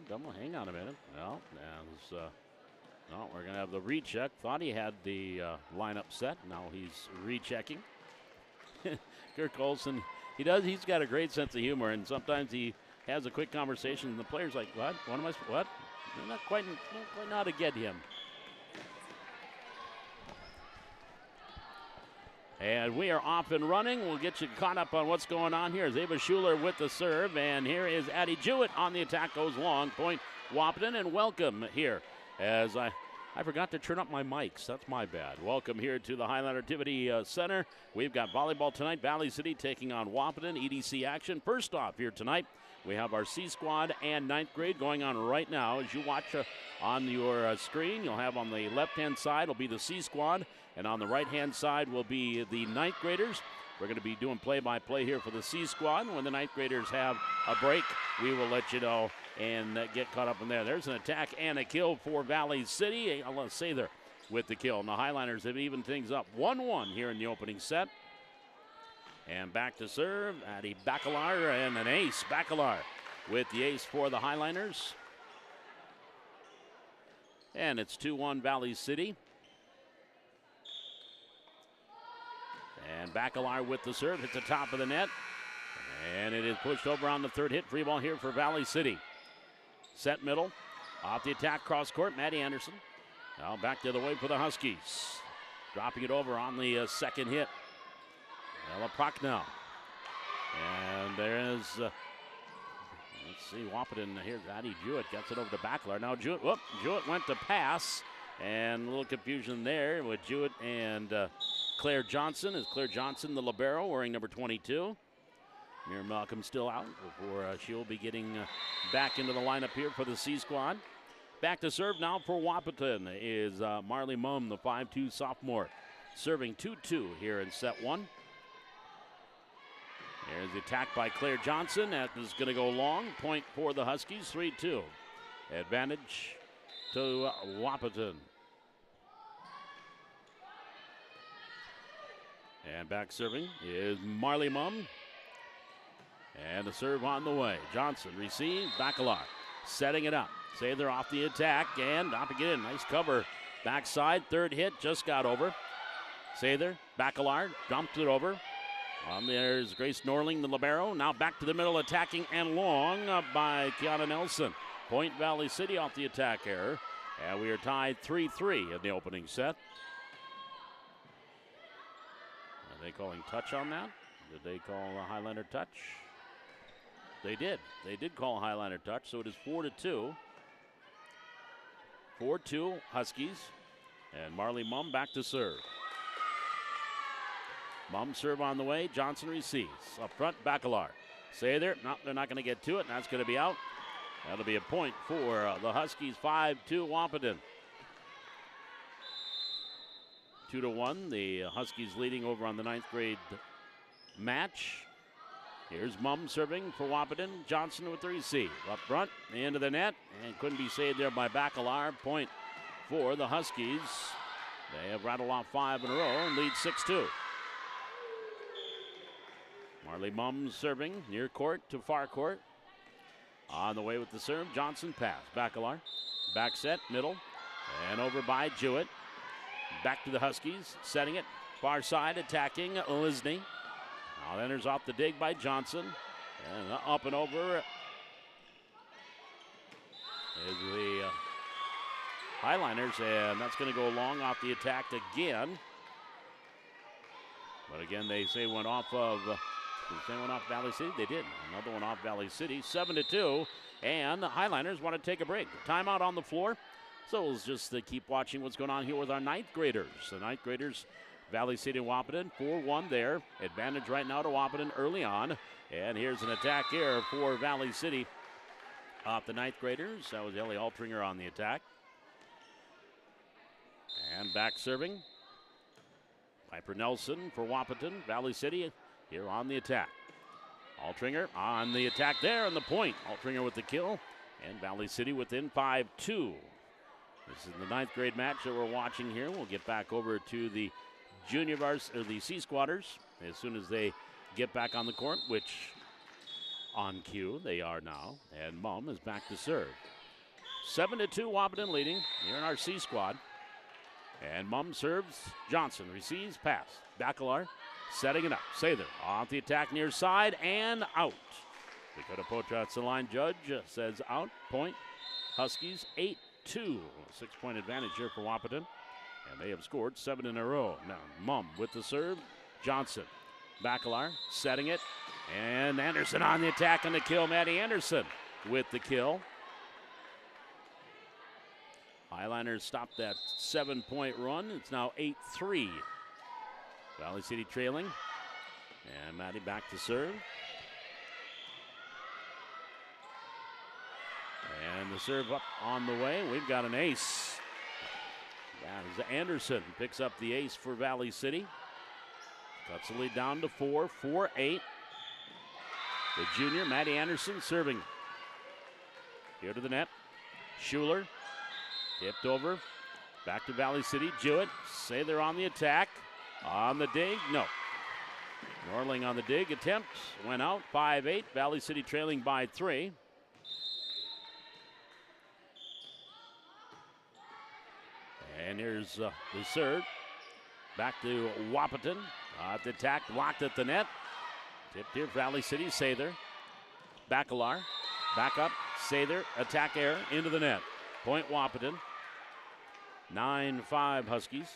double. Hang on a minute. Well, no, we're going to have the recheck. Thought he had the lineup set. Now he's rechecking. Kirk Olson, he's got a great sense of humor, and sometimes he has a quick conversation, and the player's like, what? What? They're not quite know how to get him. And we are off and running. We'll get you caught up on what's going on here. Ava Schuler with the serve, and here is Addie Jewett on the attack, goes long. Point Wahpeton, and welcome here. As I forgot to turn up my mics. That's my bad. Welcome here to the Highlander Activity Center. We've got volleyball tonight. Valley City taking on Wahpeton. EDC action. First off here tonight, we have our C squad and ninth grade going on right now. As you watch on your screen, you'll have on the left-hand side will be the C squad, and on the right-hand side will be the ninth graders. We're going to be doing play-by-play here for the C squad. When the ninth graders have a break, we will let you know and get caught up in there. There's an attack and a kill for Valley City. I'll say there with the kill. And the Highlanders have evened things up 1-1 here in the opening set. And back to serve, Addie Bacalar, and an ace. Bacalar with the ace for the Highlanders. And it's 2-1 Valley City. And Bacalar with the serve, hits the top of the net. And it is pushed over on the third hit. Free ball here for Valley City. Set middle, off the attack, cross court, Maddie Anderson. Now back the other way for the Huskies. Dropping it over on the second hit. Ella Procknell. And there is, let's see, Wahpeton, here's Addie Jewett, gets it over to Bacalar. Now Jewett went to pass, and a little confusion there with Jewett and Claire Johnson. Is Claire Johnson the libero wearing number 22? Mira Malcolm still out before she'll be getting back into the lineup here for the C squad. Back to serve now for Wahpeton is Marley Mumm, the 5'2 sophomore, serving 2-2 here in set one. There's the attack by Claire Johnson. That is going to go long. Point for the Huskies, 3-2. Advantage to Wahpeton. And back serving is Marley Mumm. And the serve on the way. Johnson receives. Bacalar setting it up. Sather off the attack and dropping it in. Nice cover. Backside. Third hit. Just got over. Sather. Bacalar dumped it over. There's Grace Norling, the libero. Now back to the middle, attacking and long by Kiana Nelson. Point Valley City off the attack error. And we are tied 3-3 in the opening set. Are they calling touch on that? Did they call a Highlander touch? They did. They did call a Highlander touch, so it is 4-2. 4-2 Huskies. And Marley Mumm back to serve. Mumm serve on the way. Johnson receives. Up front, Bacalar. Sather. No, they're not going to get to it, and that's going to be out. That'll be a point for the Huskies. 5-2 Wahpeton. 2-1. The Huskies leading over on the ninth grade match. Here's Mumm serving for Wahpeton. Johnson with the receive. Up front, into the net, and couldn't be saved there by Bacalar. Point for the Huskies. They have rattled off 5 in a row and lead 6-2. Marley Mumm serving near court to far court. On the way with the serve, Johnson pass. Bacalar, back set, middle, and over by Jewett. Back to the Huskies, setting it. Far side, attacking Lisney. Now enters off the dig by Johnson. And up and over is the Highliners, and that's going to go long off the attack again. But again, they say went off of Valley City. They did. Another one off Valley City. 7-2, and the Highliners want to take a break. Timeout on the floor. So we'll just keep watching what's going on here with our ninth graders. The ninth graders, Valley City and Wahpeton, 4-1 there. Advantage right now to Wahpeton early on. And here's an attack here for Valley City off the ninth graders. That was Ellie Altringer on the attack. And back serving. Piper Nelson for Wahpeton. Valley City here on the attack. Altringer on the attack there and the point. Altringer with the kill. And Valley City within 5-2. This is the ninth grade match that we're watching here. We'll get back over to the the C squatters as soon as they get back on the court, which on cue. They are now. And Mumm is back to serve. 7-2 Wahpeton leading here in our C squad. And Mumm serves. Johnson receives, pass. Bacalar setting it up. Sather off the attack near side and out. Dakota Potrat's the line judge says out. Point. Huskies 8-2. 6-point advantage here for Wahpeton. And they have scored 7 in a row. Now Mumm with the serve. Johnson. Bacalar setting it. And Anderson on the attack and the kill. Maddie Anderson with the kill. Highliners stopped that 7-point run. It's now 8-3. Valley City trailing. And Maddie back to serve. And the serve up on the way. We've got an ace. That is Anderson. Picks up the ace for Valley City. Cuts the lead down to 4, 4-8. The junior, Maddie Anderson, serving. Here to the net. Schuler. Tipped over. Back to Valley City. Jewett. Sather on the attack. On the dig. No. Norling on the dig. Attempt. Went out. 5-8. Valley City trailing by 3. And here's the serve. Back to Wahpeton. The attack blocked at the net. Tipped here, Valley City. Sather. Bacalar. Back up. Sather. Attack error into the net. Point Wahpeton. 9-5 Huskies.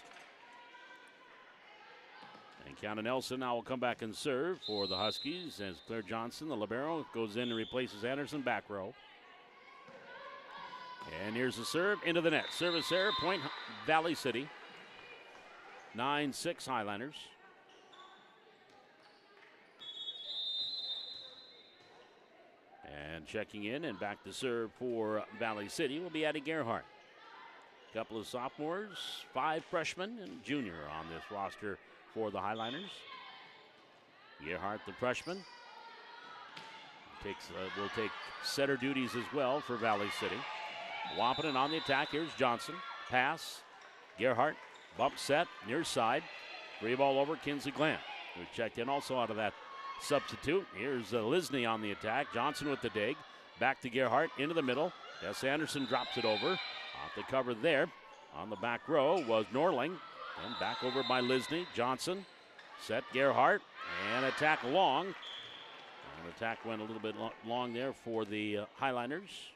And Keanu Nelson now will come back and serve for the Huskies as Claire Johnson, the libero, goes in and replaces Anderson, back row. And here's the serve into the net. Service error, point Valley City. 9-6 Highliners. And checking in and back to serve for Valley City will be Addie Gerhardt. A couple of sophomores, 5 freshmen, and junior on this roster for the Highliners. Gerhardt, the freshman, will take setter duties as well for Valley City. Wahpeton on the attack. Here's Johnson. Pass. Gerhardt. Bump set. Near side. Free ball over. Kinsley Glant, who checked in also out of that substitute. Here's Lisney on the attack. Johnson with the dig. Back to Gerhardt. Into the middle. Des Anderson drops it over. Off the cover there. On the back row was Norling. And back over by Lisney. Johnson. Set Gerhardt. And attack long. And attack went a little bit long there for the Highliners.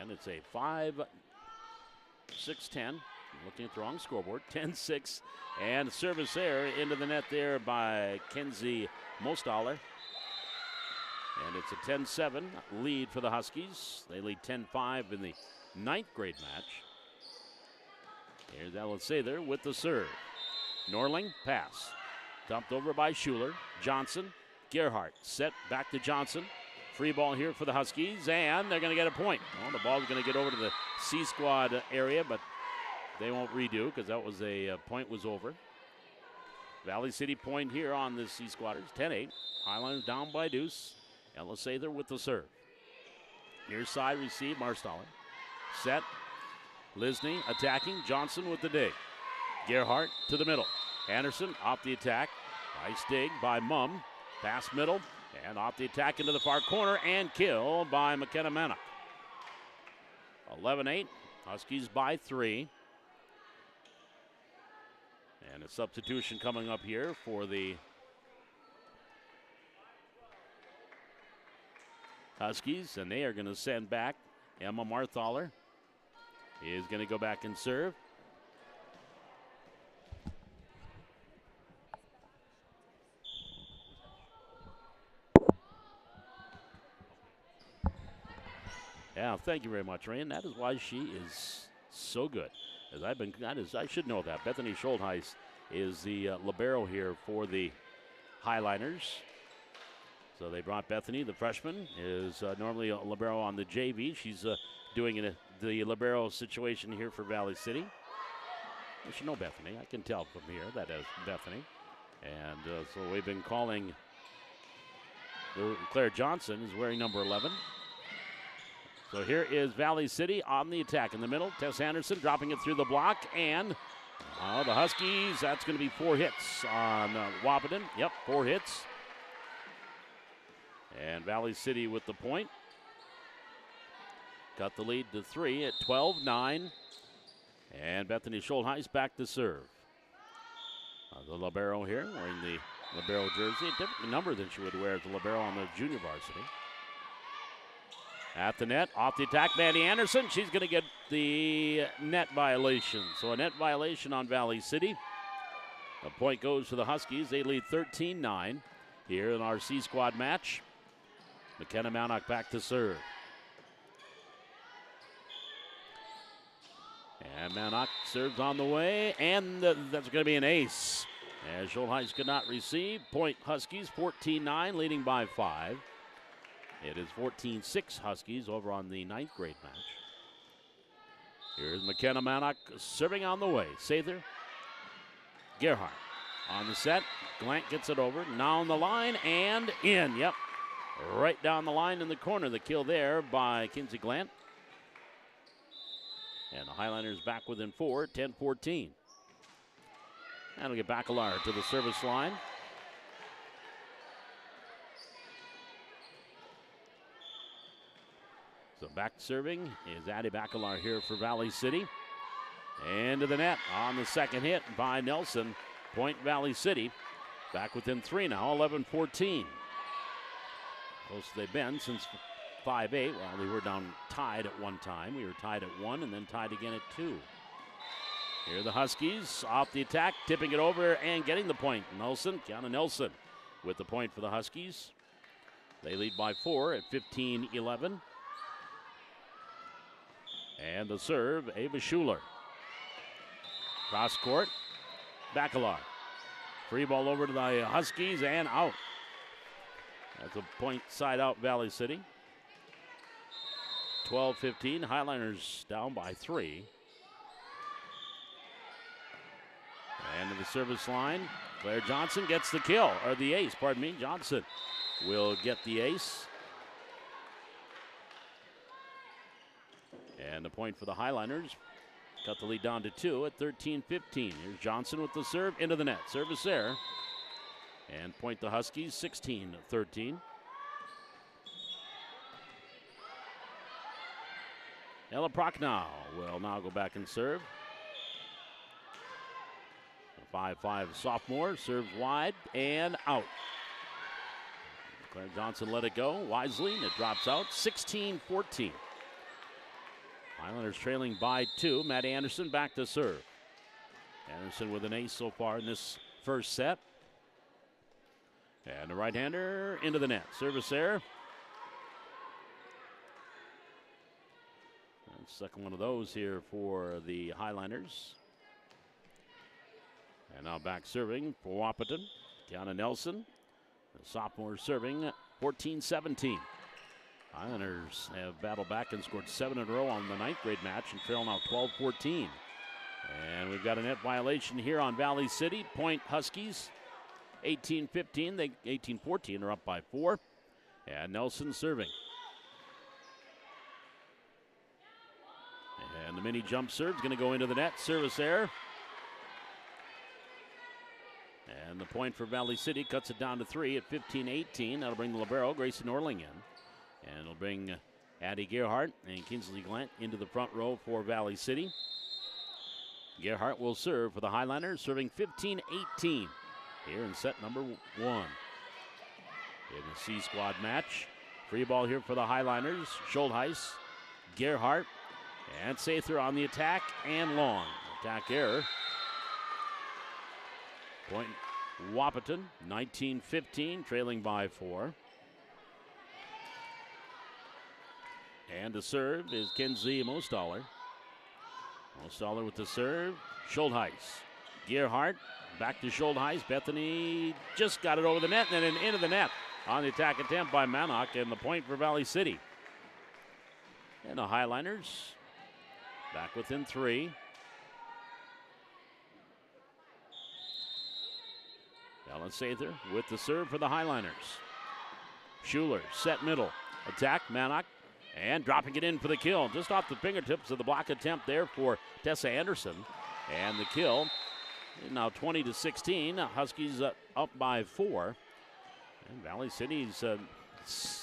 And it's a 5-6-10. Looking at the wrong scoreboard. 10-6. And service error into the net there by Kenzie Mostaller. And it's a 10-7 lead for the Huskies. They lead 10-5 in the 9th grade match. Here's Ellen Sather with the serve. Norling, pass. Dumped over by Schuler. Johnson, Gerhardt. Set back to Johnson. Free ball here for the Huskies, and they're going to get a point. Well, the ball's going to get over to the C squad area, but they won't redo because that was point was over. Valley City point here on the C squatters, 10-8. Highlanders down by deuce. Ella Sather with the serve. Near side receive, Marstaller. Set. Lisney attacking. Johnson with the dig. Gerhardt to the middle. Anderson off the attack. Nice dig by Mumm. Pass middle. And off the attack into the far corner and kill by McKenna Manick. 11-8. Huskies by 3. And a substitution coming up here for the Huskies. And they are going to send back Emma Marthaler. Is going to go back and serve. Yeah, thank you very much, Ray. And that is why she is so good. I should know that. Bethany Schultheis is the libero here for the Highliners. So they brought Bethany, the freshman, is normally a libero on the JV. She's doing the libero situation here for Valley City. You should know Bethany. I can tell from here that is Bethany. And so we've been calling Claire Johnson is wearing number 11. So here is Valley City on the attack in the middle. Tess Anderson dropping it through the block, and The Huskies, that's going to be 4 hits on Wahpeton. Yep, 4 hits. And Valley City with the point. Got the lead to 3 at 12-9. And Bethany Schultheis back to serve. The libero here, wearing the libero jersey. A different number than she would wear as the libero on the junior varsity. At the net, off the attack, Maddie Anderson. She's going to get the net violation. So a net violation on Valley City. The point goes to the Huskies. They lead 13-9 here in our C squad match. McKenna Mounock back to serve. And Mounock serves on the way, and that's going to be an ace. As Schultheis could not receive. Point Huskies, 14-9, leading by 5. It is 14-6 Huskies over on the 9th grade match. Here's McKenna Mounock serving on the way. Sather, Gerhardt on the set. Glant gets it over. Now on the line and in. Yep. Right down the line in the corner. The kill there by Kinsey Glant. And the Highlanders back within 4, 10-14. And we'll get Bacalar to the service line. So back serving is Addie Bacalar here for Valley City. Into the net on the second hit by Nelson. Point Valley City. Back within 3 now, 11-14. Closest they've been since 5-8. Well, we were down tied at one time. We were tied at 1 and then tied again at 2. Here are the Huskies off the attack, tipping it over and getting the point. Kiana Nelson with the point for the Huskies. They lead by 4 at 15-11. And the serve, Ava Schuler. Cross court, Bacalar. Free ball over to the Huskies and out. That's a point side out Valley City. 12-15, Highlanders down by 3. And to the service line, Claire Johnson gets the kill, or the ace, pardon me. Johnson will get the ace. And the point for the Highlanders. Cut the lead down to 2 at 13-15. Here's Johnson with the serve into the net. Service there. And point the Huskies, 16-13. Ella Prochnow will now go back and serve. A 5'5" sophomore serves wide and out. Claire Johnson let it go wisely, and it drops out, 16-14. Highlanders trailing by 2. Matt Anderson back to serve. Anderson with an ace so far in this first set. And the right-hander into the net. Service there. And second one of those here for the Highlanders. And now back serving for Wahpeton. Tiana Nelson, the sophomore serving 14-17. Highlanders have battled back and scored 7 in a row on the 9th grade match and trail now 12-14. And we've got a net violation here on Valley City. Point Huskies, 18-15. 18-14 are up by 4. And Nelson serving. And the mini jump serve is going to go into the net. Service there. And the point for Valley City cuts it down to 3 at 15-18. That'll bring the libero, Grayson Orling, in. And it'll bring Addie Gerhardt and Kinsley Glant into the front row for Valley City. Gerhardt will serve for the Highlanders, serving 15-18 here in set number 1. In the C squad match. Free ball here for the Highlanders. Schultheis, Gerhardt, and Sather on the attack and long. Attack error. Point Wahpeton, 19-15, trailing by 4. And the serve is Kenzie Mostaller. Mostaller with the serve. Schultheis. Gerhardt back to Schultheis. Bethany just got it over the net and then into the net on the attack attempt by Mounock, and the point for Valley City. And the Highlanders back within 3. Ellen Sather with the serve for the Highlanders. Schuler set middle. Attack, Mounock. And dropping it in for the kill. Just off the fingertips of the block attempt there for Tessa Anderson. And the kill. Now 20-16. Huskies up by 4. And Valley City's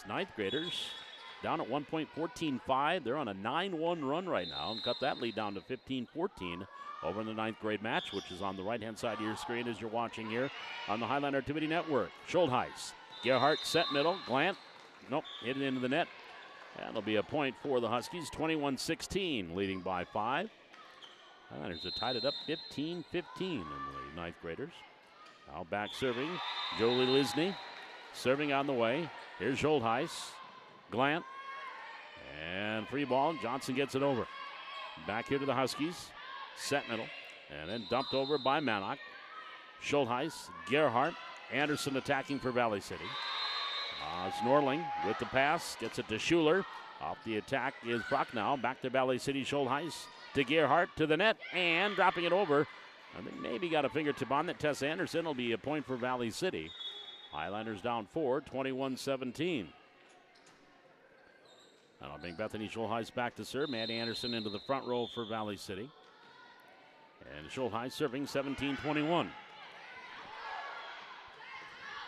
ninth graders down at 1 point, 14-5. They're on a 9-1 run right now and cut that lead down to 15-14 over in the ninth grade match, which is on the right-hand side of your screen as you're watching here on the Highlander Activity Network. Schultheis, Gerhardt, set middle, Glant. Nope, hit it into the net. That'll be a point for the Huskies, 21-16, leading by 5. Highlanders have tied it up 15-15 in the ninth graders. Now back serving, Jolie Lisney. Serving on the way. Here's Schultheis. Glant. And free ball. Johnson gets it over. Back here to the Huskies. Set middle. And then dumped over by Manock. Schultheis. Gerhardt. Anderson attacking for Valley City. Snorling with the pass. Gets it to Schuler. Off the attack is Prochnow. Back to Valley City. Schultheis to Gerhardt to the net. And dropping it over. I think maybe got a fingertip on that. Tess Anderson will be a point for Valley City. Highlanders down 4, 21-17. That'll bring Bethany Schultheis back to serve. Maddie Anderson into the front row for Valley City. And Schultheis serving 17-21.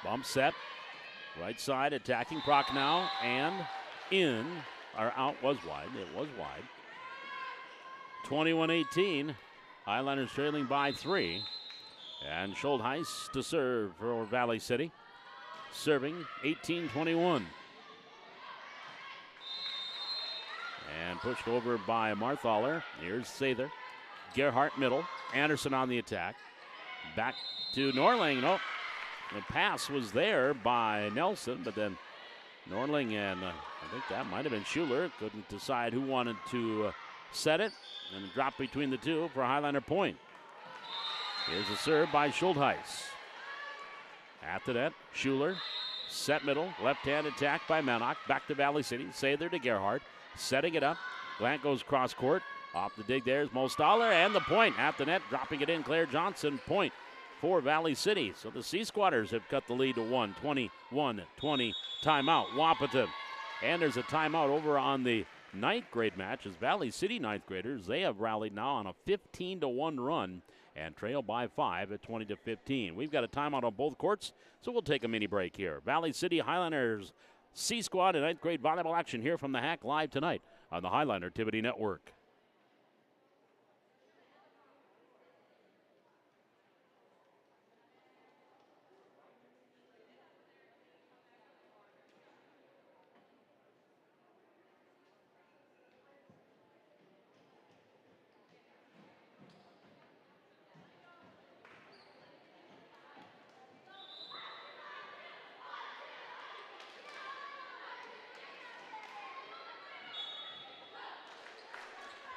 Bump set. Right side attacking Prochnow and in, or out was wide. It was wide. 21-18. Highlanders trailing by 3. And Schultheis to serve for Valley City. Serving 18-21. And pushed over by Marthaler. Here's Sather. Gerhardt middle. Anderson on the attack. Back to Norling. Nope. The pass was there by Nelson, but then Norling and I think that might have been Schuler. Couldn't decide who wanted to set it. And drop between the two for a Highlander point. Here's a serve by Schultheis. After that, Schuler, set middle, left-hand attack by Manock. Back to Valley City. Sather to Gerhardt. Setting it up. Glant goes cross court. Off the dig there's Mostaller. And the point at the net. Dropping it in, Claire Johnson. Point for Valley City. So the Sea Squatters have cut the lead to 1. 21-20 timeout. Wapaton. And there's a timeout over on the ninth grade match as Valley City ninth graders. They have rallied now on a 15-1 run and trail by 5 at 20-15. We've got a timeout on both courts, so we'll take a mini break here. Valley City Highlanders C Squad and ninth grade volleyball action here from the Hack live tonight on the Highlander Activity Network.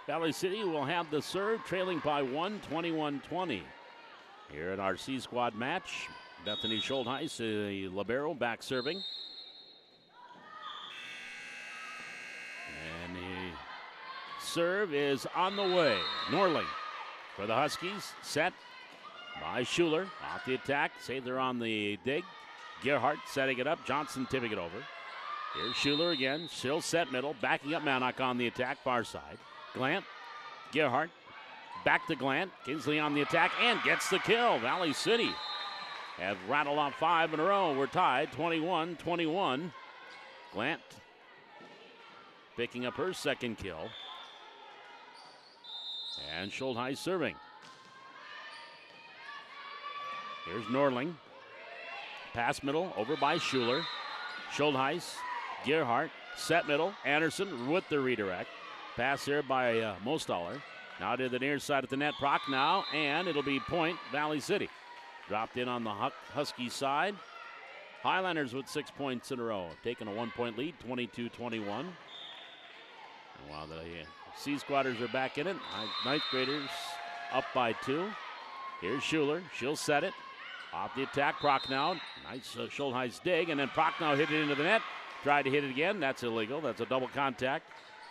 Valley City will have the serve, trailing by 1, 21-20. Here in our C Squad match, Bethany Schultheis, a libero, back serving. And the serve is on the way. Norling for the Huskies, set by Schuler. Off the attack, Sather on the dig. Gerhardt setting it up, Johnson tipping it over. Here's Schuler again, still set middle, backing up Manock on the attack, far side. Glant, Gerhardt, back to Glant. Kinsley on the attack and gets the kill. Valley City have rattled off 5 in a row. We're tied 21-21. Glant picking up her second kill. And Schultheis serving. Here's Norling. Pass middle over by Schuler. Schultheis, Gerhardt, set middle. Anderson with the redirect. Pass here by Mostaller. Now to the near side of the net, Prochnow, and it'll be point Valley City. Dropped in on the Husky side. Highlanders with 6 points in a row, taking a 1-point lead, 22-21. While the C Squatters are back in it, ninth graders up by 2. Here's Schuler. She'll set it. Off the attack, Prochnow. Nice Schultheis dig, and then Prochnow hit it into the net. Tried to hit it again. That's illegal. That's a double contact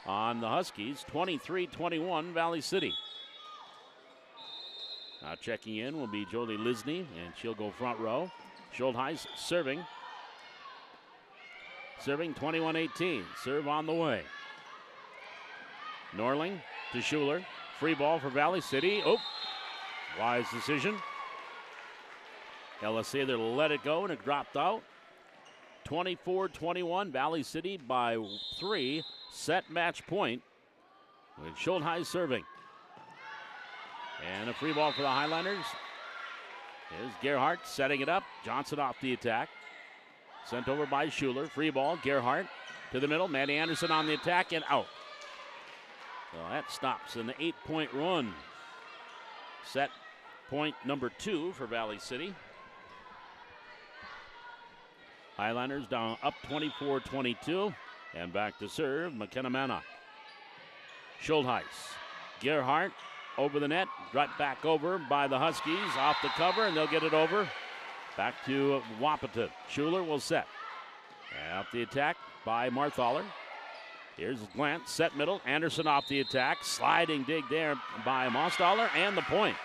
on the Huskies. 23-21 Valley City. Now checking in will be Jolie Lisney, and she'll go front row. Schultheis serving. Serving 21-18. Serve on the way. Norling to Schuler. Free ball for Valley City. Oh, Wise decision. LSC either let it go and it dropped out. 24-21, Valley City by 3. Set match point with Schultheis serving. And a free ball for the Highlanders. Here's Gerhardt setting it up. Johnson off the attack. Sent over by Schuler. Free ball. Gerhardt to the middle. Maddie Anderson on the attack and out. So that stops an 8-point run. Set point number 2 for Valley City. Highlanders down up 24-22. And back to serve, McKenna Mannock. Schultheis. Gerhardt over the net. Right back over by the Huskies. Off the cover, and they'll get it over. Back to Wahpeton. Schuler will set. And up the attack by Marthaler. Here's Glant, set middle. Anderson off the attack. Sliding dig there by Mostaller, and the point.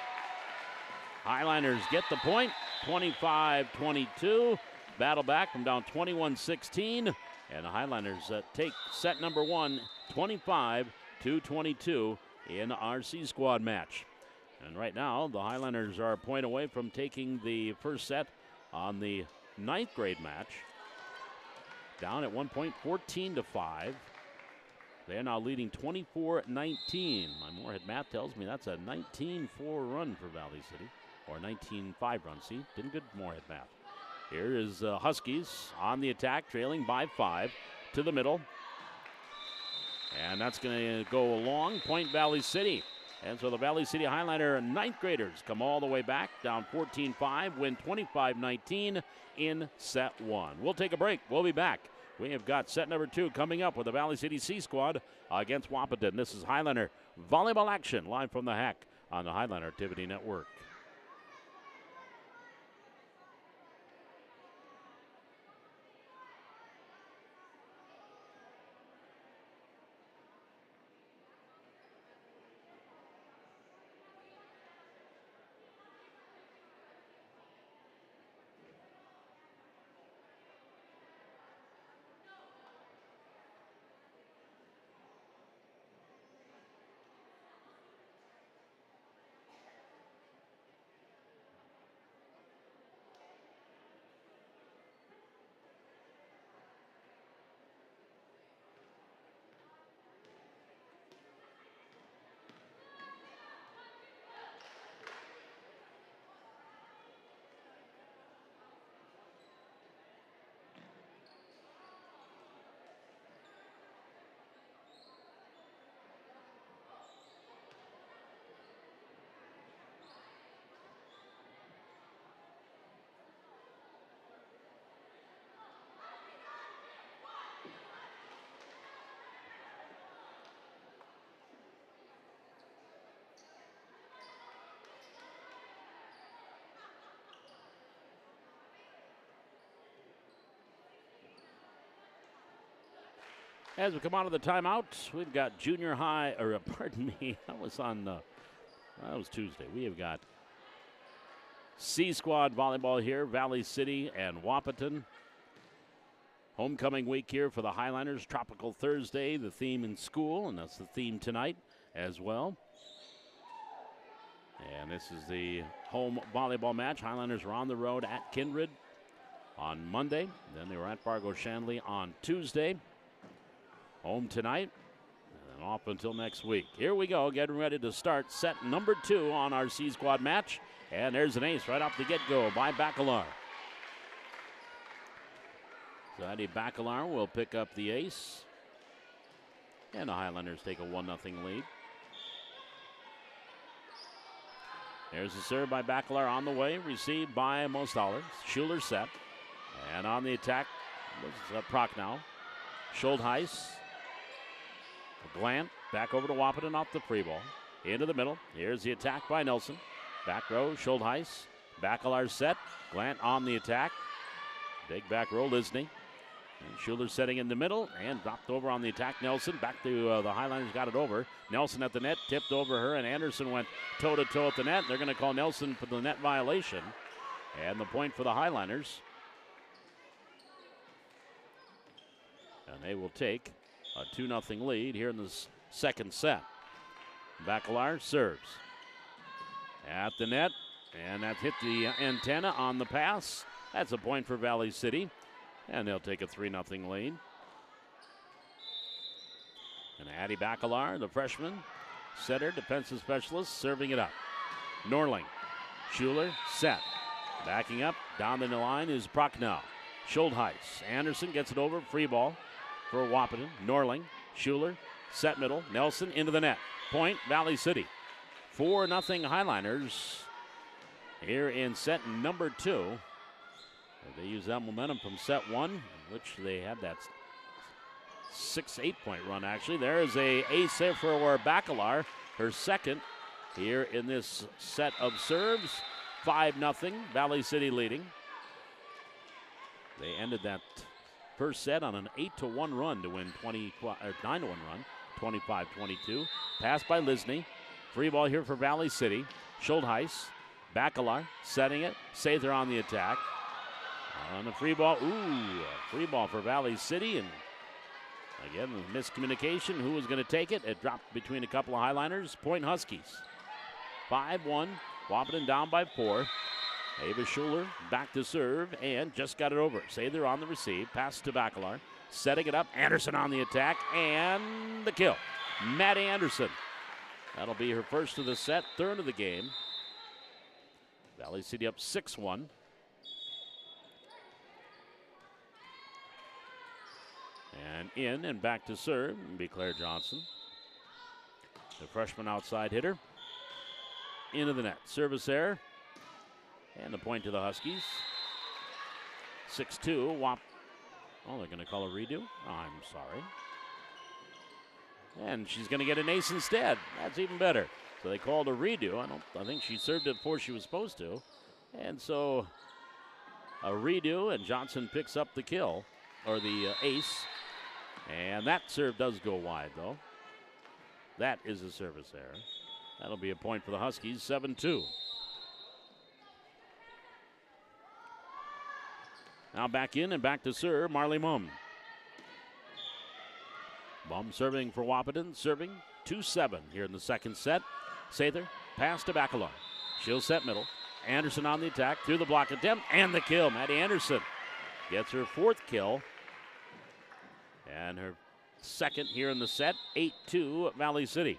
Highlanders get the point. 25-22. Battle back from down 21-16. And the Highlanders take set number 1, 25-22 in our C squad match. And right now, the Highlanders are a point away from taking the first set on the 9th grade match. Down at 1 point, 14-5. They are now leading 24-19. My Moorhead math tells me that's a 19-4 run for Valley City, or 19-5 run. See, didn't good Moorhead math. Here is Huskies on the attack, trailing by 5 to the middle. And that's going to go along. Point Valley City. And so the Valley City Highlander 9th graders come all the way back, down 14-5, win 25-19 in set 1. We'll take a break. We'll be back. We have got set number 2 coming up with the Valley City C squad against Wahpeton. This is Highlander volleyball action live from the Hack on the Highlander Activity Network. As we come out of the timeout, we've got junior high, or pardon me, that was Tuesday. We have got C squad volleyball here, Valley City and Wahpeton. Homecoming week here for the Highlanders. Tropical Thursday, the theme in school, and that's the theme tonight as well. And this is the home volleyball match. Highlanders were on the road at Kindred on Monday. Then they were at Fargo Shanley on Tuesday. Home tonight and off until next week. Here we go, getting ready to start set number 2 on our C squad match. And there's an ace right off the get-go by Bacalar. So Eddie Bacalar will pick up the ace. And the Highlanders take a 1-0 lead. There's the serve by Bacalar on the way, received by Mostaller. Schuler set. And on the attack, this is Prochnow. Schultheis. Glant back over to Wahpeton off the free ball. Into the middle. Here's the attack by Nelson. Back row, Schultheis. Bacalar set. Glant on the attack. Big back row, Lisney. And Schuler setting in the middle and dropped over on the attack. Nelson back to the Highlanders, got it over. Nelson at the net, tipped over her, and Anderson went toe-to-toe at the net. They're going to call Nelson for the net violation. And the point for the Highlanders. And they will take a 2-0 lead here in the second set. Bacalar serves. At the net, and that hit the antenna on the pass. That's a point for Valley City, and they'll take a 3-0 lead. And Addie Bacalar, the freshman, setter, defensive specialist, serving it up. Norling, Schuler, set. Backing up, down the line is Prochnow. Schultheis, Anderson gets it over, free ball for Wahpeton. Norling, Schuler, set middle, Nelson into the net. Point, Valley City. 4-0 Highliners here in set number 2. They use that momentum from set 1, in which they had that 6-8 point run, actually. There is a ace there for Bacalar, her second here in this set of serves. 5-0, Valley City leading. They ended that first set on an 8-1 run to win 9-1 run, 25-22. Pass by Lisney. Free ball here for Valley City. Schultheis, Bacalar setting it. Sather on the attack. On the free ball, free ball for Valley City, and again, the miscommunication. Who was going to take it? It dropped between a couple of Highliners. Point Huskies. 5-1. Wahpeton down by 4. Ava Schuler back to serve and just got it over. Sather on the receive. Pass to Bacalar. Setting it up. Anderson on the attack and the kill. Maddie Anderson. That'll be her first of the set, third of the game. Valley City up 6-1. And in and back to serve will be Claire Johnson. The freshman outside hitter. Into the net. Service error. And the point to the Huskies. 6-2. Oh, they're going to call a redo? Oh, I'm sorry. And she's going to get an ace instead. That's even better. So they called a redo. I think she served it before she was supposed to. And so a redo, and Johnson picks up the kill, or the ace. And that serve does go wide, though. That is a service error. That'll be a point for the Huskies, 7-2. Now back in and back to serve, Marley Mumm. Mumm serving for Wahpeton, serving 2-7 here in the second set. Sather, pass to Bacalar. She'll set middle. Anderson on the attack, through the block attempt, and the kill. Maddie Anderson gets her fourth kill. And her second here in the set, 8-2 Valley City.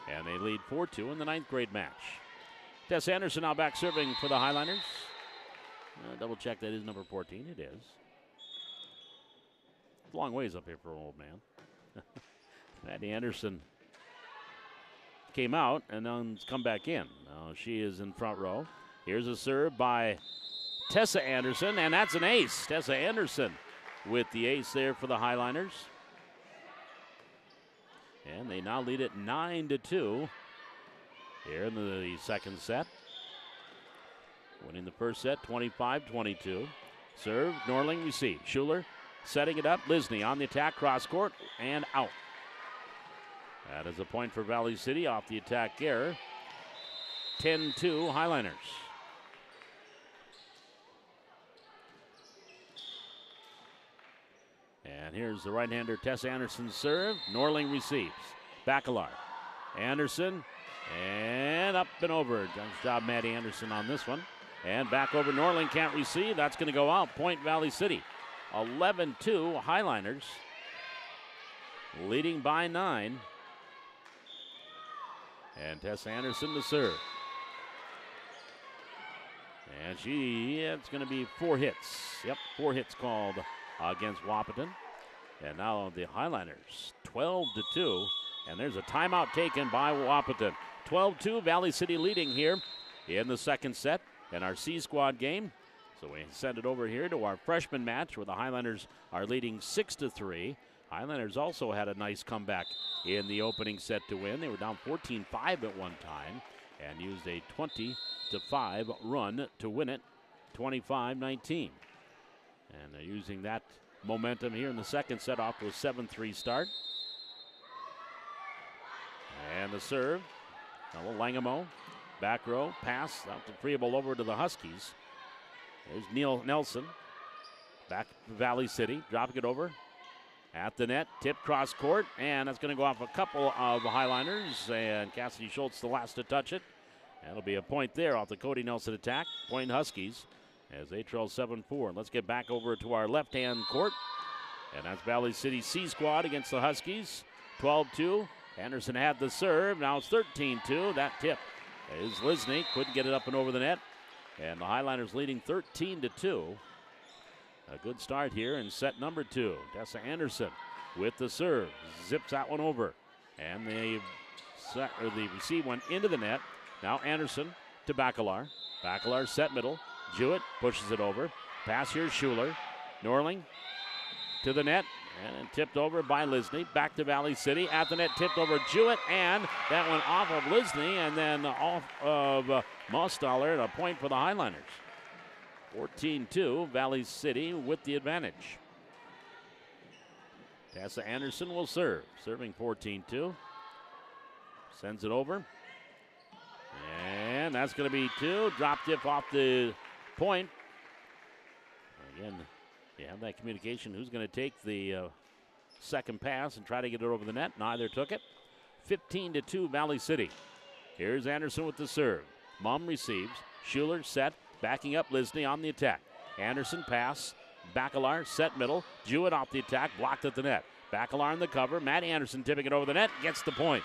And they lead 4-2 in the ninth grade match. Tess Anderson now back serving for the Highliners. Double check that is number 14. It is. It's a long ways up here for an old man. Maddie Anderson came out and then come back in. Now she is in front row. Here's a serve by Tessa Anderson, and that's an ace. Tessa Anderson with the ace there for the Highliners. And they now lead it 9-2 here in the second set. Winning the first set, 25-22. Serve, Norling receive. Schuler setting it up. Lisney on the attack, cross court, and out. That is a point for Valley City off the attack error. 10-2 Highliners. And here's the right-hander Tess Anderson's serve. Norling receives. Bacalar. Anderson. And up and over. Nice job, Maddie Anderson on this one. And back over. Norling can't receive. That's going to go out. Point Valley City. 11-2 Highliners. Leading by 9. And Tess Anderson to serve. And it's going to be 4 hits. Yep, 4 hits called against Wahpeton. And now the Highliners, 12-2. And there's a timeout taken by Wahpeton. 12-2, Valley City leading here in the second set in our C Squad game. So we send it over here to our freshman match where the Highliners are leading 6-3. Highliners also had a nice comeback in the opening set to win. They were down 14-5 at one time and used a 20-5 run to win it, 25-19. And they're using that momentum here in the second set off to a 7-3 start. And the serve, Langamo, back row, pass out to Freeable over to the Huskies. There's Neil Nelson, back to Valley City, dropping it over at the net, tip cross court, and that's going to go off a couple of Highliners, and Cassidy Schultz the last to touch it. That'll be a point there off the Cody Nelson attack. Point Huskies as they trail 7-4. Let's get back over to our left-hand court. And that's Valley City C Squad against the Huskies. 12-2. Anderson had the serve. Now it's 13-2. That tip is Lisney. Couldn't get it up and over the net. And the Highliners leading 13-2. A good start here in set number 2. Tessa Anderson with the serve. Zips that one over. And the receive one into the net. Now Anderson to Bacalar. Bacalar set middle. Jewett pushes it over. Pass here, Schuler. Norling to the net. And tipped over by Lisney. Back to Valley City. At the net, tipped over Jewett. And that went off of Lisney and then off of Mostaller. And a point for the Highliners. 14-2. Valley City with the advantage. Tessa Anderson will serve. Serving 14-2. Sends it over. And that's going to be 2. Drop tip off the point. Again, you have that communication. Who's going to take the second pass and try to get it over the net? Neither took it. 15-2 Valley City. Here's Anderson with the serve. Mum receives. Schuler set. Backing up Lisney on the attack. Anderson pass. Bacalar set middle. Jewett off the attack. Blocked at the net. Bacalar in the cover. Matt Anderson tipping it over the net. Gets the point.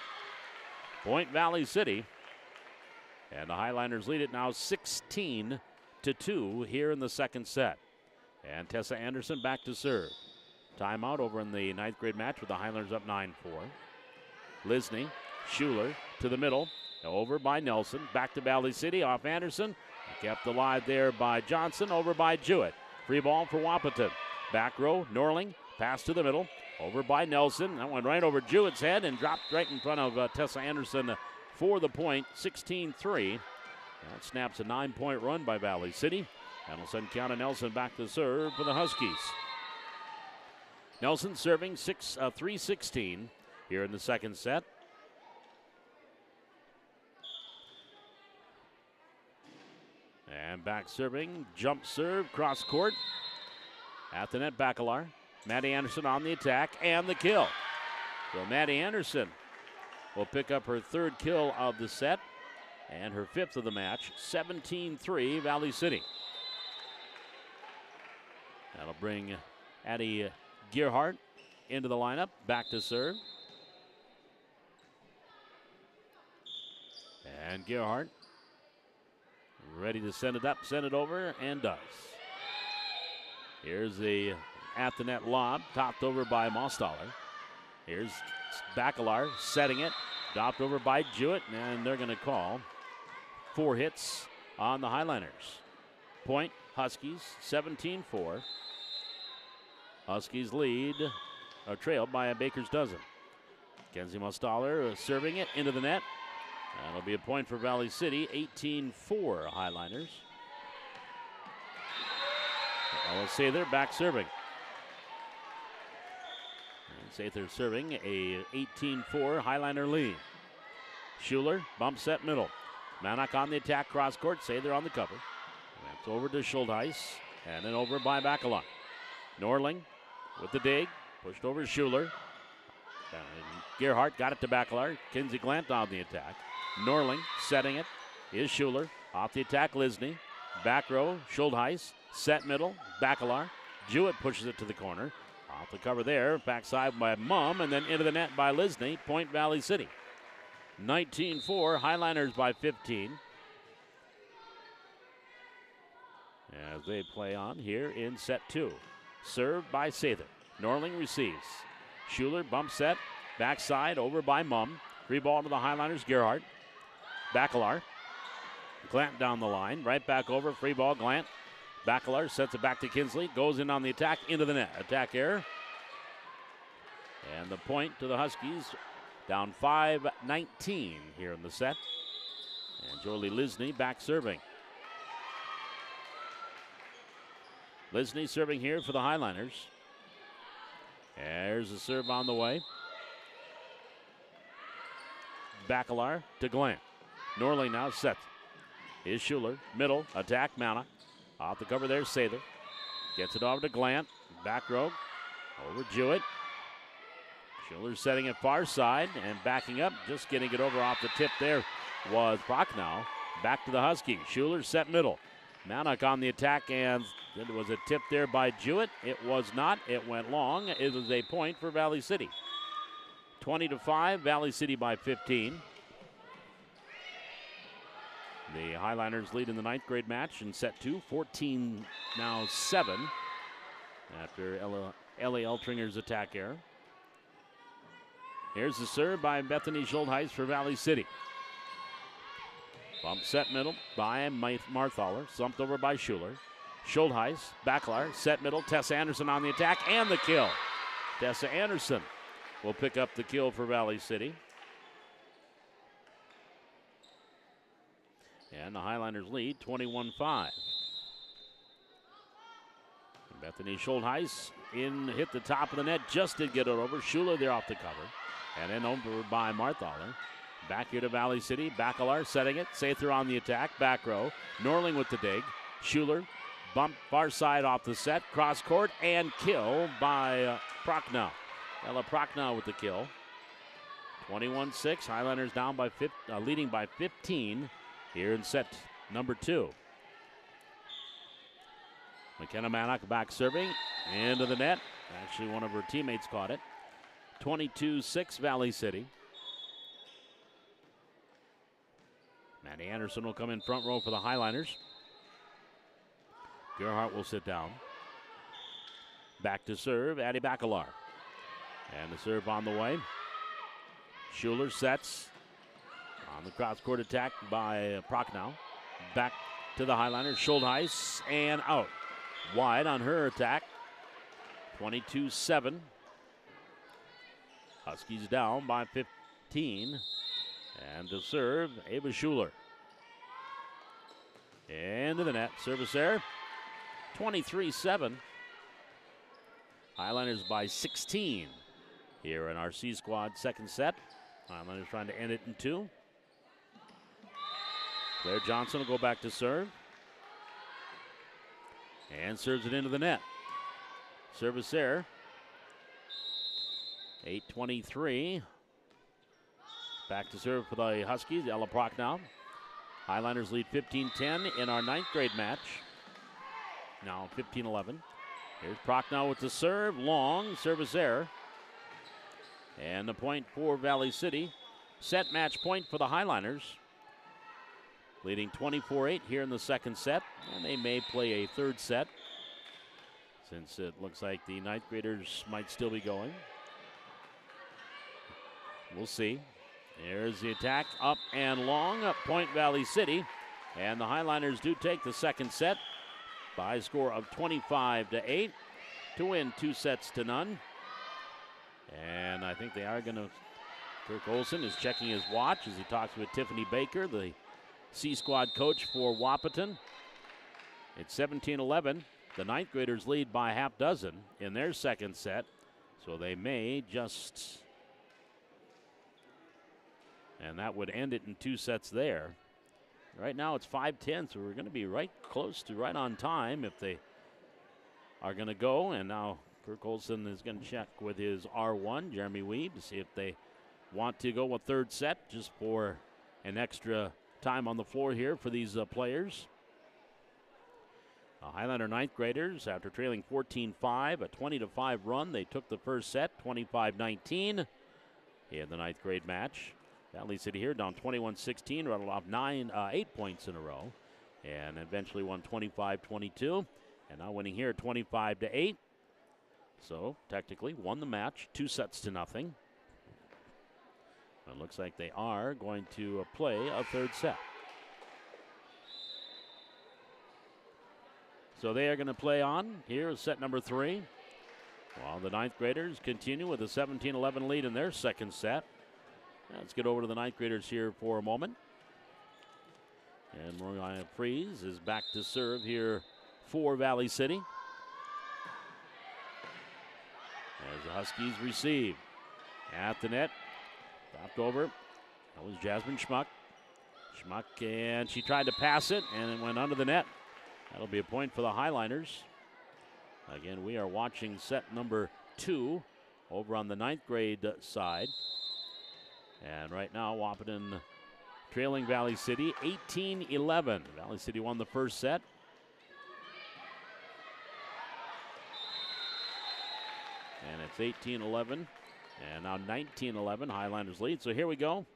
Point Valley City. And the Highliners lead it now 16-2 here in the second set. And Tessa Anderson back to serve. Timeout over in the 9th grade match with the Highlanders up 9-4. Lisney, Schuler to the middle. Over by Nelson. Back to Valley City off Anderson. Kept alive there by Johnson. Over by Jewett. Free ball for Wahpeton. Back row, Norling. Pass to the middle. Over by Nelson. That went right over Jewett's head and dropped right in front of Tessa Anderson for the point. 16-3. That snaps a 9-point run by Valley City. That'll send Kiana Nelson back to serve for the Huskies. Nelson serving 3-16 here in the second set. And back serving, jump serve, cross court. At the net, Bacalar. Maddie Anderson on the attack and the kill. So Maddie Anderson will pick up her 3rd kill of the set and her 5th of the match. 17-3 Valley City. That'll bring Addie Gearhart into the lineup. Back to serve. And Gearhart ready to send it up, send it over, and does. Here's the at the net lob, topped over by Mostaller. Here's Bacalar setting it, dropped over by Jewett, and they're going to call 4 hits on the Highliners. Point, Huskies, 17-4. Huskies lead, or trailed by a baker's dozen. Kenzie Mostaller serving it into the net. That'll be a point for Valley City, 18-4 Highliners. Let's say they're back serving. Sather serving a 18-4 Highliner lead. Schuler bump set middle. Manak on the attack cross court. Sather on the cover. That's over to Schultheis and then over by Bacalar. Norling with the dig. Pushed over Schuler. Gearhart got it to Bacalar. Kinsey Glant on the attack. Norling setting it is Schuler. Off the attack, Lisney. Back row, Schultheis. Set middle, Bacalar. Jewett pushes it to the corner. Off the cover there, backside by Mum, and then into the net by Lisney. Point Valley City. 19-4, Highliners by 15. As they play on here in set 2. Served by Sather. Norling receives. Schuler bump set. Backside over by Mum. Free ball to the Highliners, Gerhardt. Bacalar. Glant down the line. Right back over. Free ball, Glant. Bacalar sets it back to Kinsley. Goes in on the attack. Into the net. Attack error. And the point to the Huskies. Down 5-19 here in the set. And Jolie Lisney back serving. Lisney serving here for the Highliners. There's a serve on the way. Bacalar to Glant. Norling now sets. Is Schuler. Middle. Attack Mana. Off the cover there, Sather. Gets it over to Glant. Back row. Over Jewett. Schuler setting it far side and backing up. Just getting it over off the tip there was Prochnow. Back to the Huskies. Schuler set middle. Manick on the attack, and it was a tip there by Jewett. It was not. It went long. It was a point for Valley City. 20-5, Valley City by 15. The Highlanders lead in the 9th grade match in set 2, 14 now 7 after Ellie Eltringer's attack error. Here's the serve by Bethany Schultheis for Valley City. Bump set middle by Marthaler, slumped over by Schuler. Schultheis, Backlar, set middle, Tessa Anderson on the attack, and the kill. Tessa Anderson will pick up the kill for Valley City. And the Highlanders lead 21-5. Bethany Schultheis hit the top of the net, just did get it over. Schuler there off the cover. And then over by Marthaler. Back here to Valley City. Bacalar setting it. Sather on the attack. Back row. Norling with the dig. Schuler. Bump far side off the set. Cross court and kill by Prochnow. Ella Prochnow with the kill. 21-6. Highlanders down by leading by 15 here in set number 2. McKenna Manick back serving into the net. Actually, one of her teammates caught it. 22-6 Valley City. Maddie Anderson will come in front row for the Highlanders. Gerhardt will sit down. Back to serve, Addie Bacalar. And the serve on the way. Schuler sets on the cross-court attack by Prochnow. Back to the Highlanders, Schultheis, and out. Wide on her attack. 22-7. Huskies down by 15. And to serve, Ava Schuler. Into the net, service error. 23-7. Highlanders by 16 here in our C squad second set. Highlanders trying to end it in 2. Claire Johnson will go back to serve. And serves it into the net. Service error. 8:23. Back to serve for the Huskies, Ella Prochnow. Highlanders lead 15-10 in our 9th grade match. Now 15-11. Here's Prochnow with the serve. Long service error. And the point for Valley City. Set match point for the Highlanders. Leading 24-8 here in the second set. And they may play a third set, since it looks like the 9th graders might still be going. We'll see. There's the attack, up and long, up Point Valley City. And the Highlanders do take the second set by a score of 25-8 to win 2-0. And I think they are going to, Kirk Olson is checking his watch as he talks with Tiffany Baker, the C squad coach for Wahpeton. It's 17-11. The 9th graders lead by half dozen in their second set, so they may just, and that would end it in 2 sets there. Right now it's 5-10, so we're going to be right close to right on time if they are going to go. And now Kirk Olson is going to check with his R1, Jeremy Weeb, to see if they want to go a third set just for an extra time on the floor here for these players. Highlander 9th graders, after trailing 14-5, a 20-5 run, they took the first set, 25-19 in the 9th grade match. Valley City here down 21-16, rattled off 8 points in a row, and eventually won 25-22, and now winning here 25-8. So technically won the match, 2-0. It looks like they are going to play a third set. So they are going to play on. Here is set number 3. While the 9th graders continue with a 17-11 lead in their second set. Let's get over to the 9th graders here for a moment. And Mariah Freeze is back to serve here for Valley City. As the Huskies receive at the net. Dropped over. That was Jasmine Schmuck. Schmuck, and she tried to pass it, and it went under the net. That'll be a point for the Highlanders. Again, we are watching set number 2 over on the 9th grade side. And right now, Wahpeton trailing Valley City 18-11. Valley City won the first set. And it's 18-11. And now 19-11. Highlanders lead. So here we go.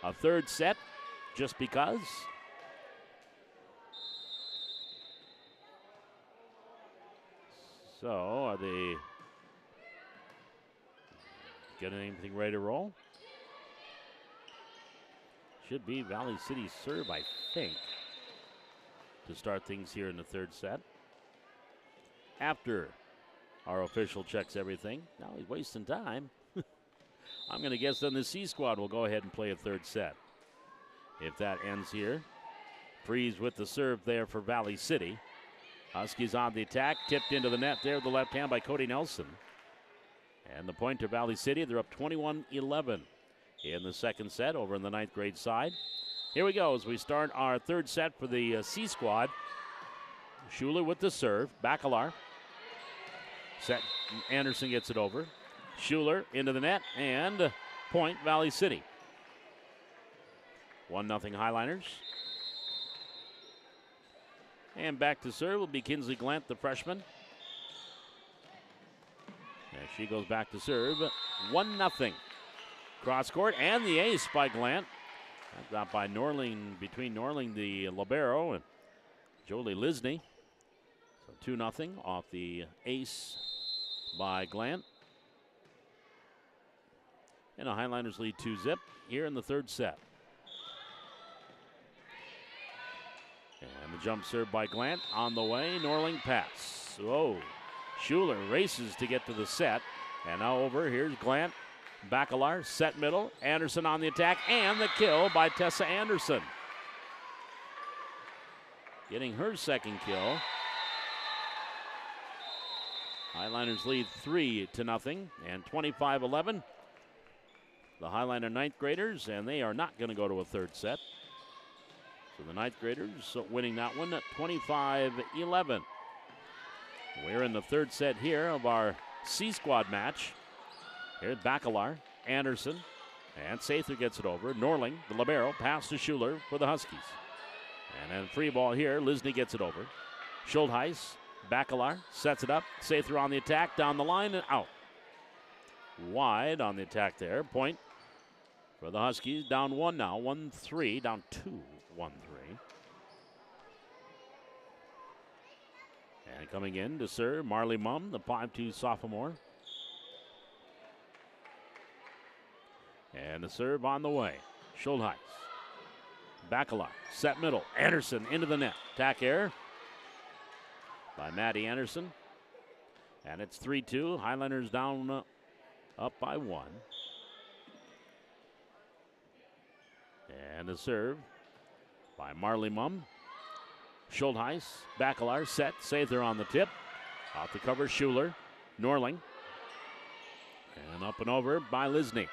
A third set, just because. So are they getting anything ready to roll? Should be Valley City's serve, I think, to start things here in the third set. After our official checks everything. Now he's wasting time. I'm going to guess then the C squad will go ahead and play a third set. If that ends here. Freeze with the serve there for Valley City. Huskies on the attack, tipped into the net there with the left hand by Cody Nelson. And the point to Valley City, they're up 21-11 in the second set over in the ninth grade side. Here we go as we start our third set for the C squad. Schuler with the serve, Bacalar. Set, Anderson gets it over. Schuler into the net, and point Valley City. 1-0 Highliners. And back to serve will be Kinsley Glant, the freshman. As she goes back to serve, 1-0. Cross court, and the ace by Glant. Got by Norling, between Norling, the libero, and Jolie Lisney. So 2-0 off the ace by Glant. And the Highlanders lead 2-0 here in the third set. And the jump serve by Glant on the way. Norling pass. Whoa. Schuler races to get to the set. And now over. Here's Glant. Bacalar, set middle. Anderson on the attack. And the kill by Tessa Anderson. Getting her second kill. Highlanders lead 3-0 and 25-11. The Highliner ninth graders, and they are not going to go to a third set. So the ninth graders winning that one at 25-11. We're in the third set here of our C squad match. Here's Bacalar, Anderson, and Sather gets it over. Norling, the libero, pass to Schuler for the Huskies. And then free ball here, Lisney gets it over. Schultheis, Bacalar, sets it up. Sather on the attack, down the line and out. Wide on the attack there. Point for the Huskies. Down one now. 1-3. Down 2-1-3. And coming in to serve, Marley Mumm, the 5'2 sophomore. And the serve on the way. Schultheis. Bacalar. Set middle. Anderson into the net. Attack error by Maddie Anderson. And it's 3-2. Highlanders down up by 1. And the serve by Marley Mumm. Schultheis, Bacalar, set. Sather on the tip. Off the cover, Schuler. Norling. And up and over by Lisney.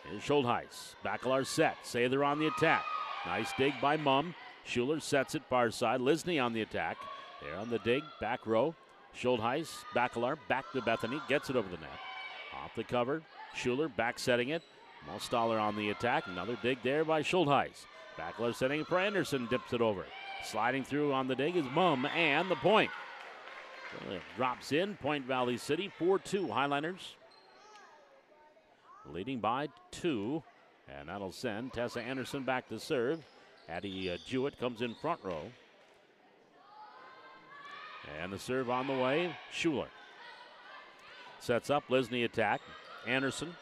Here's Schultheis. Bacalar set. Sather on the attack. Nice dig by Mumm. Schuler sets it far side. Lisney on the attack. There on the dig. Back row. Schultheis, Bacalar, back to Bethany. Gets it over the net. Off the cover, Schuler back setting it. Mostaller on the attack. Another dig there by Schultheis. Bacalar setting it for Anderson, dips it over. Sliding through on the dig is Mumm, and the point. So it drops in, Point Valley City, 4-2 Highliners. Leading by 2, and that'll send Tessa Anderson back to serve. Addie Jewett comes in front row. And the serve on the way, Schuler. Sets up, Lisney attack. Anderson,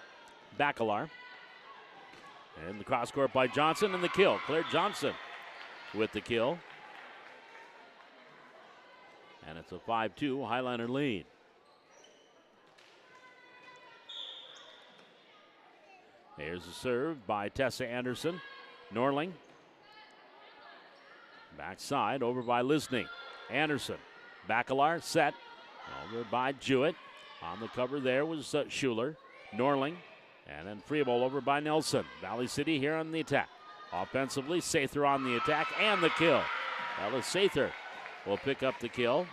Bacalar. And the cross court by Johnson, and the kill. Claire Johnson with the kill. And it's a 5-2 Highliner lead. Here's a serve by Tessa Anderson. Norling. Backside, over by Lisney. Anderson. Bacalar set. Over by Jewett. On the cover there was Schuler. Norling. And then free ball over by Nelson. Valley City here on the attack. Offensively, Sather on the attack and the kill. Alice Sather will pick up the kill.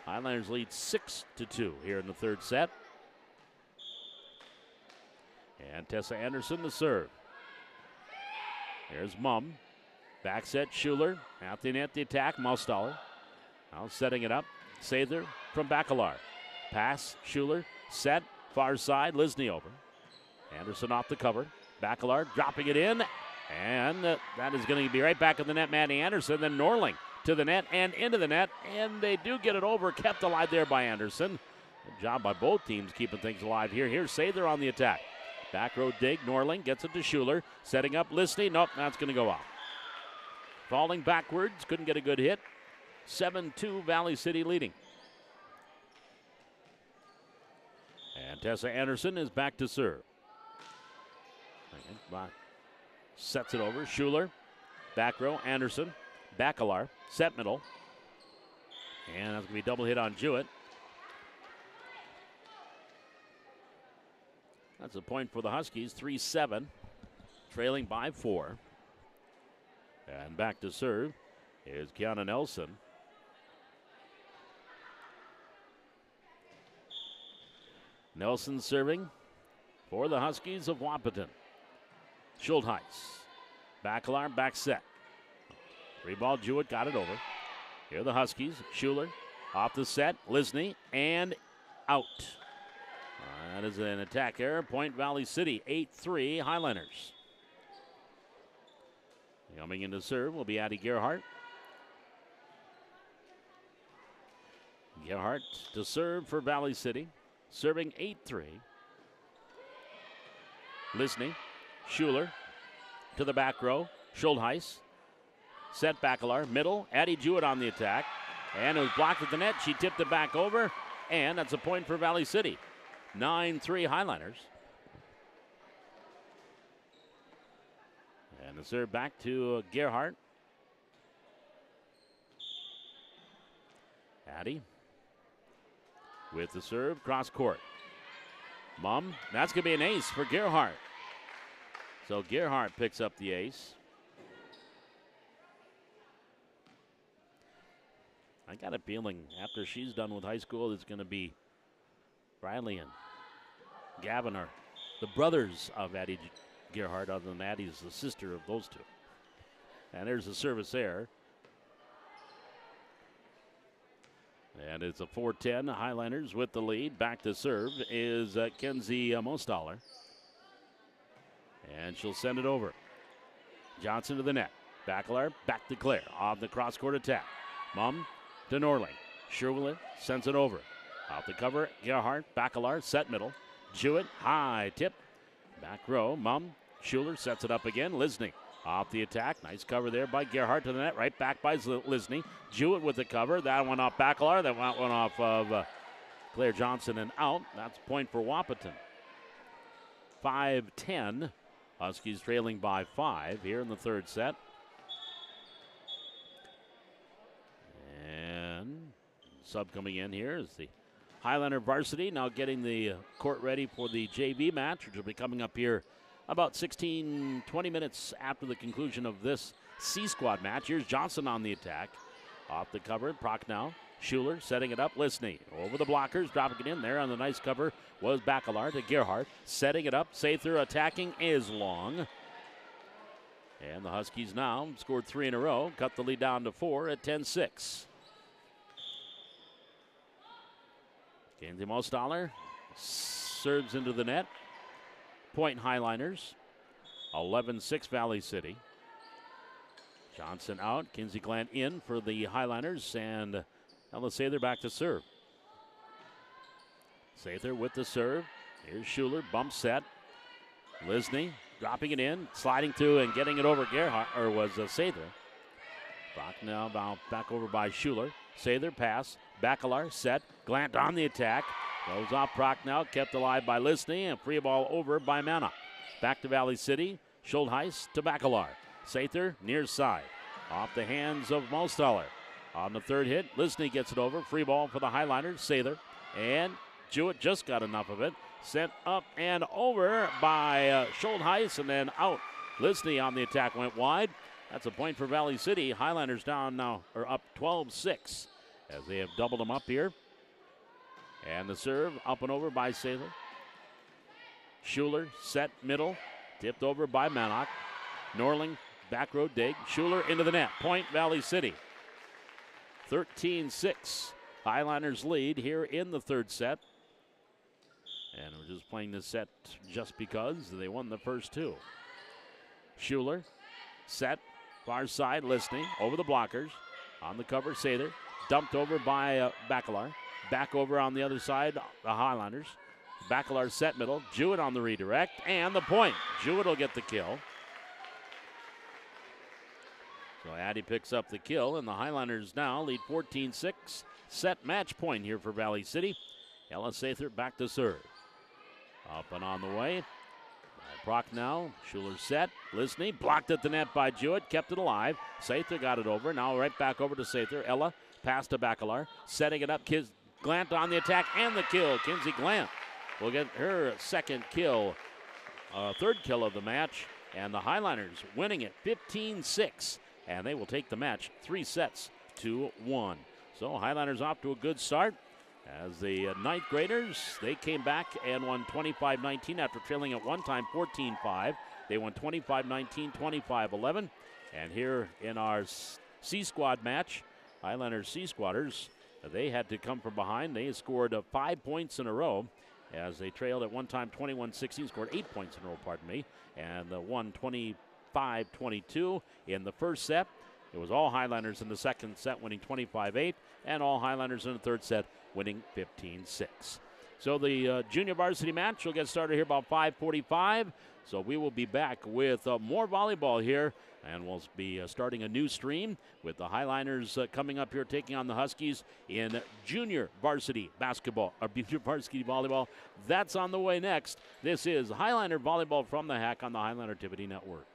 Highlanders lead 6-2 here in the third set. And Tessa Anderson to serve. There's Mum. Back set, Schuler. At the net, the attack, Mostaller. Now setting it up. Sather from Bacalar. Pass, Schuler. Set, far side, Lisney over. Anderson off the cover. Bacalar dropping it in. And that is going to be right back in the net, Maddie Anderson. Then Norling to the net and into the net. And they do get it over, kept alive there by Anderson. Good job by both teams keeping things alive here. Here's Sather on the attack. Back row dig, Norling gets it to Schuler. Setting up Lisney. Nope, that's going to go off. Falling backwards, couldn't get a good hit. 7-2 Valley City leading. And Tessa Anderson is back to serve. Sets it over, Schuler. Back row, Anderson. Bacalar, set middle. And that's going to be a double hit on Jewett. That's a point for the Huskies, 3-7. Trailing by 4. And back to serve is Kiana Nelson. Nelson serving for the Huskies of Wahpeton. Schultheis. Bacalar, back set. Free ball, Jewett got it over. Here are the Huskies. Schuler off the set. Lisney and out. That is an attack error. Point Valley City, 8-3 Highlanders. Coming in to serve will be Addie Gerhardt. Gerhardt to serve for Valley City. Serving 8-3. Lisney, Schuler to the back row. Schultheis. Set Bacalar, middle. Addie Jewett on the attack. And it was blocked at the net. She tipped it back over. And that's a point for Valley City. 9-3 Highlanders. And the serve back to Gerhardt. Addie with the serve, cross court. Mum, that's going to be an ace for Gerhardt. So Gerhardt picks up the ace. I got a feeling after she's done with high school, it's going to be Riley and Gavin are the brothers of Addie Gerhardt, other than Addie's the sister of those two. And there's the service error. And it's a 4-10. Highlanders with the lead. Back to serve is Kenzie Mostaller. And she'll send it over. Johnson to the net. Bacalar back to Claire on the cross-court attack. Mum to Norling. Schuler sends it over. Off the cover, Gerhardt, Bacalar, set middle. Jewett, high tip. Back row, Mum. Schuler sets it up again. Lisney off the attack. Nice cover there by Gerhardt to the net. Right back by Lisney. Jewett with the cover. That one off Bacalar. That one off of Claire Johnson and out. That's a point for Wahpeton. 5-10. Huskies trailing by 5 here in the third set. And sub coming in here is the Highlander varsity, now getting the court ready for the JV match, which will be coming up here about 16, 20 minutes after the conclusion of this C-Squad match. Here's Johnson on the attack. Off the cover, Prochnow. Schuler setting it up, Lisney. Over the blockers, dropping it in there on the nice cover was Bacalar to Gerhardt. Setting it up, Sather attacking is long. And the Huskies now scored 3 in a row, cut the lead down to 4 at 10-6. Kenzie Mostaller serves into the net. Point Highlanders, 11-6 Valley City. Johnson out, Kinsey Glant in for the Highlanders, and Ella Sather back to serve. Sather with the serve. Here's Schuler, bump set. Lisney dropping it in, sliding through and getting it over Gerhardt, or was Sather. Brock now back over by Schuler. Sather pass, Bacalar set, Glant on the attack. Goes off Prochnow, kept alive by Lisney, and free ball over by Mana. Back to Valley City, Schultheis to Bacalar. Sather near side, off the hands of Mostaller. On the third hit, Lisney gets it over, free ball for the Highlanders, Sather, and Jewett just got enough of it. Sent up and over by Schultheis, and then out. Lisney on the attack went wide. That's a point for Valley City. Highlanders down now, or up 12-6, as they have doubled them up here. And the serve up and over by Sather. Schuler set middle, tipped over by Manock. Norling Back row dig. Schuler into the net. Point Valley City. 13-6. Highliners lead here in the third set. And we're just playing this set just because they won the first two. Schuler, set, far side, listening, over the blockers. On the cover, Sather. Dumped over by Bacalar. Back over on the other side, the Highlanders. Bacalar set middle. Jewett on the redirect, and the point. Jewett will get the kill. So Addy picks up the kill, and the Highlanders now lead 14-6. Set match point here for Valley City. Ella Sather back to serve. Up and on the way. Brock now. Schuler set. Listening. Blocked at the net by Jewett. Kept it alive. Sather got it over. Now right back over to Sather. Ella pass to Bacalar. Setting it up. Glant on the attack and the kill. Kinsey Glant will get her second kill. Third kill of the match. And the Highliners winning it 15-6. And they will take the match 3-1. So Highliners off to a good start. As the ninth graders, they came back and won 25-19 after trailing at one time 14-5. They won 25-19, 25-11. And here in our C Squad match, Highlanders C Squatters, they had to come from behind. They scored 5 points in a row as they trailed at one time 21-16, scored 8 points in a row, pardon me, and won 25-22 in the first set. It was all Highlanders in the second set, winning 25-8, and all Highlanders in the third set, winning 15-6. So the junior varsity match will get started here about 5:45. So we will be back with more volleyball here, and we'll be starting a new stream with the Highliners coming up here, taking on the Huskies in junior varsity basketball, or junior varsity volleyball. That's on the way next. This is Highliner Volleyball from the Hack on the Highliner Activity Network.